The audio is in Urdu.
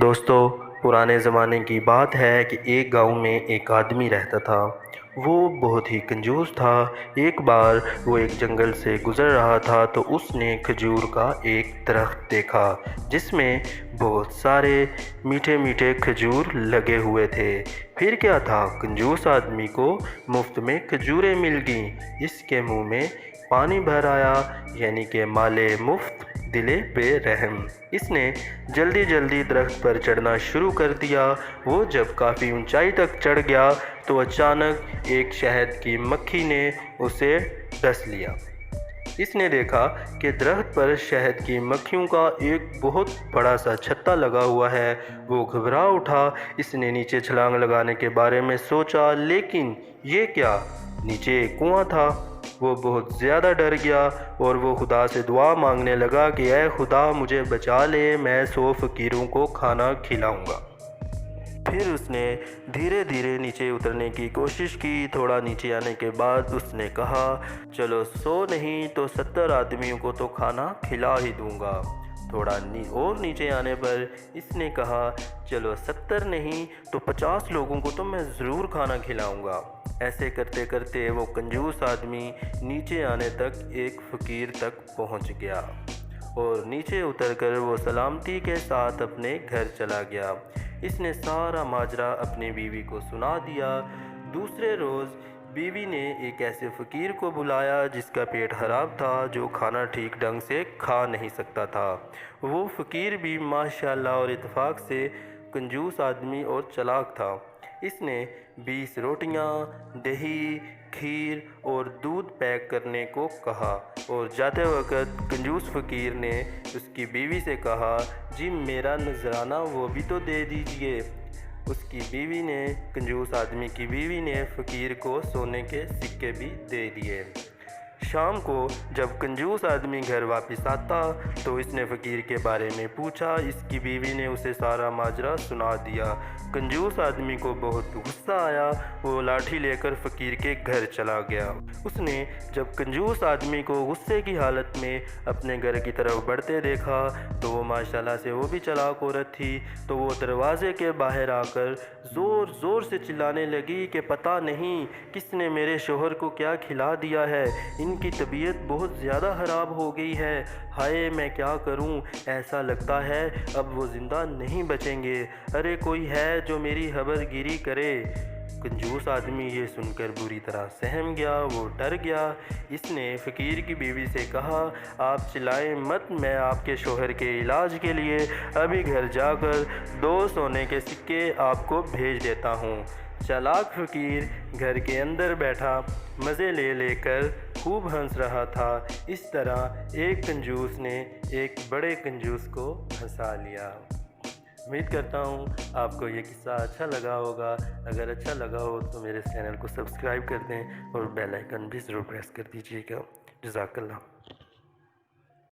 دوستو، پرانے زمانے کی بات ہے کہ ایک گاؤں میں ایک آدمی رہتا تھا۔ وہ بہت ہی کنجوس تھا۔ ایک بار وہ ایک جنگل سے گزر رہا تھا تو اس نے کھجور کا ایک درخت دیکھا جس میں بہت سارے میٹھے میٹھے کھجور لگے ہوئے تھے۔ پھر کیا تھا، کنجوس آدمی کو مفت میں کھجوریں مل گئیں۔ اس کے منہ میں پانی بھر آیا، یعنی کہ مالے مفت دلے بے رحم۔ اس نے جلدی جلدی درخت پر چڑھنا شروع کر دیا۔ وہ جب کافی اونچائی تک چڑھ گیا تو اچانک ایک شہد کی مکھی نے اسے ڈس لیا۔ اس نے دیکھا کہ درخت پر شہد کی مکھیوں کا ایک بہت بڑا سا چھتا لگا ہوا ہے۔ وہ گھبرا اٹھا۔ اس نے نیچے چھلانگ لگانے کے بارے میں سوچا، لیکن یہ کیا، نیچے ایک کنواں تھا۔ وہ بہت زیادہ ڈر گیا اور وہ خدا سے دعا مانگنے لگا کہ اے خدا مجھے بچا لے، میں 100 فقیروں کو کھانا کھلاؤں گا۔ پھر اس نے دھیرے دھیرے نیچے اترنے کی کوشش کی۔ تھوڑا نیچے آنے کے بعد اس نے کہا، چلو 100 نہیں تو 70 آدمیوں کو تو کھانا کھلا ہی دوں گا۔ تھوڑا اور نیچے آنے پر اس نے کہا، چلو 70 نہیں تو 50 لوگوں کو تو میں ضرور کھانا کھلاؤں گا۔ ایسے کرتے کرتے وہ کنجوس آدمی نیچے آنے تک ایک فقیر تک پہنچ گیا اور نیچے اتر کر وہ سلامتی کے ساتھ اپنے گھر چلا گیا۔ اس نے سارا ماجرا اپنی بیوی کو سنا دیا۔ دوسرے روز بیوی نے ایک ایسے فقیر کو بلایا جس کا پیٹ خراب تھا، جو کھانا ٹھیک ڈھنگ سے کھا نہیں سکتا تھا۔ وہ فقیر بھی ماشاءاللہ اور اتفاق سے کنجوس آدمی اور چالاک تھا۔ اس نے 20 روٹیاں، دہی، کھیر اور دودھ پیک کرنے کو کہا اور جاتے وقت کنجوس فقیر نے اس کی بیوی سے کہا، جی میرا نذرانہ وہ بھی تو دے دیجئے۔ اس کی بیوی نے، کنجوس آدمی کی بیوی نے فقیر کو سونے کے سکے بھی دے دیے۔ شام کو جب کنجوس آدمی گھر واپس آتا تو اس نے فقیر کے بارے میں پوچھا۔ اس کی بیوی نے اسے سارا ماجرا سنا دیا۔ کنجوس آدمی کو بہت غصہ آیا۔ وہ لاٹھی لے کر فقیر کے گھر چلا گیا۔ اس نے جب کنجوس آدمی کو غصے کی حالت میں اپنے گھر کی طرف بڑھتے دیکھا تو وہ ماشاءاللہ سے وہ بھی چالاک عورت تھی، تو وہ دروازے کے باہر آ کر زور زور سے چلانے لگی کہ پتہ نہیں کس نے میرے شوہر کو کیا کھلا دیا ہے، ان کی طبیعت بہت زیادہ خراب ہو گئی ہے، ہائے میں کیا کروں، ایسا لگتا ہے اب وہ زندہ نہیں بچیں گے، ارے کوئی ہے جو میری خبر گیری کرے۔ کنجوس آدمی یہ سن کر بری طرح سہم گیا، وہ ڈر گیا۔ اس نے فقیر کی بیوی سے کہا، آپ چلائیں مت، میں آپ کے شوہر کے علاج کے لیے ابھی گھر جا کر 2 سونے کے سکے آپ کو بھیج دیتا ہوں۔ چالاک فقیر گھر کے اندر بیٹھا مزے لے لے کر خوب ہنس رہا تھا۔ اس طرح ایک کنجوس نے ایک بڑے کنجوس کو ہنسا لیا۔ امید کرتا ہوں آپ کو یہ قصہ اچھا لگا ہوگا۔ اگر اچھا لگا ہو تو میرے چینل کو سبسکرائب کر دیں اور بیل آئیکن بھی ضرور پریس کر دیجیے گا۔ جزاک اللہ۔